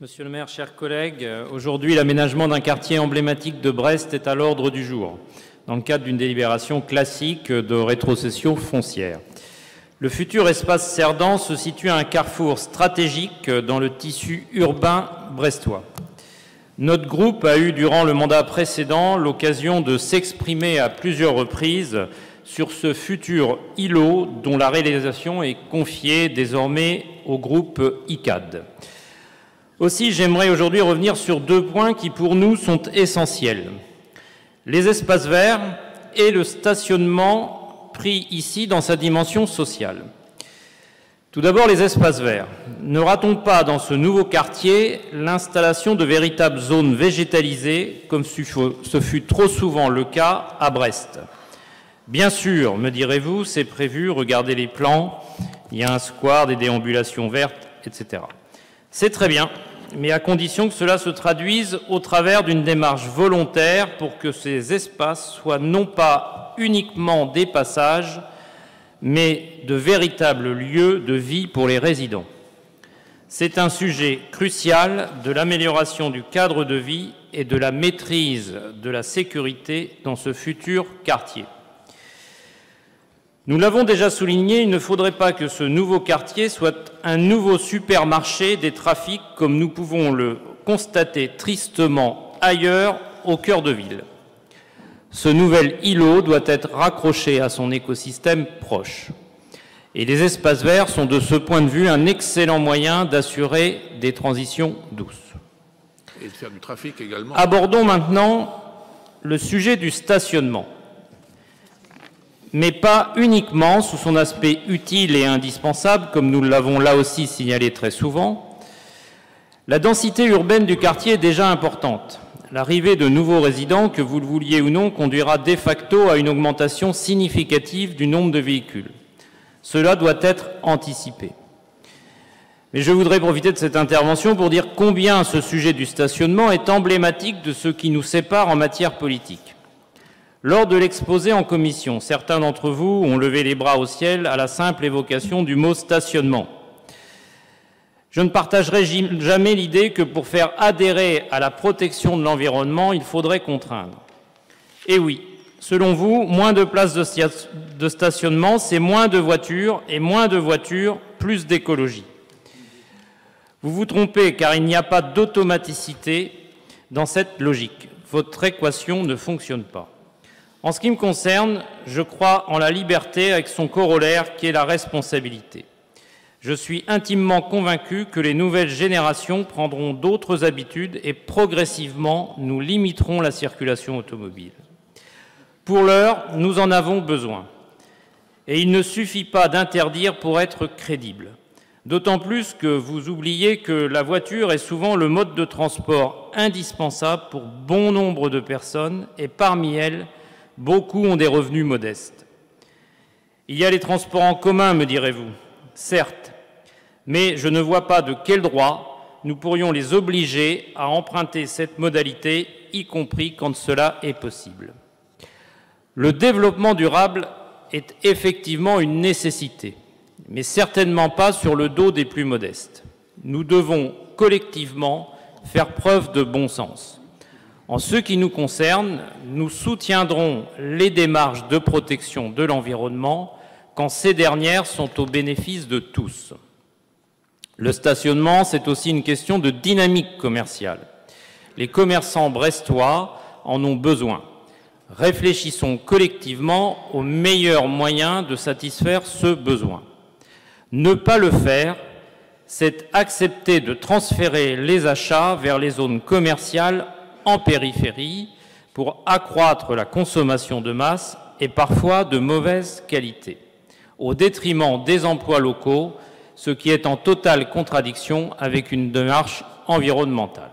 Monsieur le maire, chers collègues, aujourd'hui, l'aménagement d'un quartier emblématique de Brest est à l'ordre du jour, dans le cadre d'une délibération classique de rétrocession foncière. Le futur espace Cerdan se situe à un carrefour stratégique dans le tissu urbain brestois. Notre groupe a eu, durant le mandat précédent, l'occasion de s'exprimer à plusieurs reprises sur ce futur îlot dont la réalisation est confiée désormais au groupe ICAD. Aussi, j'aimerais aujourd'hui revenir sur deux points qui, pour nous, sont essentiels. Les espaces verts et le stationnement pris ici dans sa dimension sociale. Tout d'abord, les espaces verts. Ne ratons pas dans ce nouveau quartier l'installation de véritables zones végétalisées, comme ce fut trop souvent le cas à Brest. Bien sûr, me direz-vous, c'est prévu, regardez les plans, il y a un square, des déambulations vertes, etc. C'est très bien, mais à condition que cela se traduise au travers d'une démarche volontaire pour que ces espaces soient non pas uniquement des passages, mais de véritables lieux de vie pour les résidents. C'est un sujet crucial de l'amélioration du cadre de vie et de la maîtrise de la sécurité dans ce futur quartier. Nous l'avons déjà souligné, il ne faudrait pas que ce nouveau quartier soit un nouveau supermarché des trafics comme nous pouvons le constater tristement ailleurs au cœur de ville. Ce nouvel îlot doit être raccroché à son écosystème proche. Et les espaces verts sont de ce point de vue un excellent moyen d'assurer des transitions douces. Et de faire du trafic également. Abordons maintenant le sujet du stationnement. Mais pas uniquement sous son aspect utile et indispensable, comme nous l'avons là aussi signalé très souvent. La densité urbaine du quartier est déjà importante. L'arrivée de nouveaux résidents, que vous le vouliez ou non, conduira de facto à une augmentation significative du nombre de véhicules. Cela doit être anticipé. Mais je voudrais profiter de cette intervention pour dire combien ce sujet du stationnement est emblématique de ce qui nous sépare en matière politique. Lors de l'exposé en commission, certains d'entre vous ont levé les bras au ciel à la simple évocation du mot stationnement. Je ne partagerai jamais l'idée que pour faire adhérer à la protection de l'environnement, il faudrait contraindre. Et oui, selon vous, moins de places de stationnement, c'est moins de voitures, et moins de voitures, plus d'écologie. Vous vous trompez, car il n'y a pas d'automaticité dans cette logique. Votre équation ne fonctionne pas. En ce qui me concerne, je crois en la liberté avec son corollaire qui est la responsabilité. Je suis intimement convaincu que les nouvelles générations prendront d'autres habitudes et progressivement nous limiterons la circulation automobile. Pour l'heure, nous en avons besoin. Et il ne suffit pas d'interdire pour être crédible. D'autant plus que vous oubliez que la voiture est souvent le mode de transport indispensable pour bon nombre de personnes et parmi elles, beaucoup ont des revenus modestes. Il y a les transports en commun, me direz-vous, certes, mais je ne vois pas de quel droit nous pourrions les obliger à emprunter cette modalité, y compris quand cela est possible. Le développement durable est effectivement une nécessité, mais certainement pas sur le dos des plus modestes. Nous devons collectivement faire preuve de bon sens. En ce qui nous concerne, nous soutiendrons les démarches de protection de l'environnement quand ces dernières sont au bénéfice de tous. Le stationnement, c'est aussi une question de dynamique commerciale. Les commerçants brestois en ont besoin. Réfléchissons collectivement aux meilleurs moyens de satisfaire ce besoin. Ne pas le faire, c'est accepter de transférer les achats vers les zones commerciales en périphérie pour accroître la consommation de masse et parfois de mauvaise qualité, au détriment des emplois locaux, ce qui est en totale contradiction avec une démarche environnementale.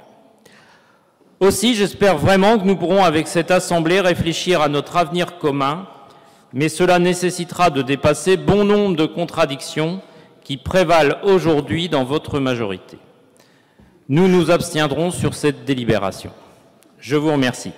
Aussi, j'espère vraiment que nous pourrons, avec cette Assemblée, réfléchir à notre avenir commun, mais cela nécessitera de dépasser bon nombre de contradictions qui prévalent aujourd'hui dans votre majorité. Nous nous abstiendrons sur cette délibération. Je vous remercie.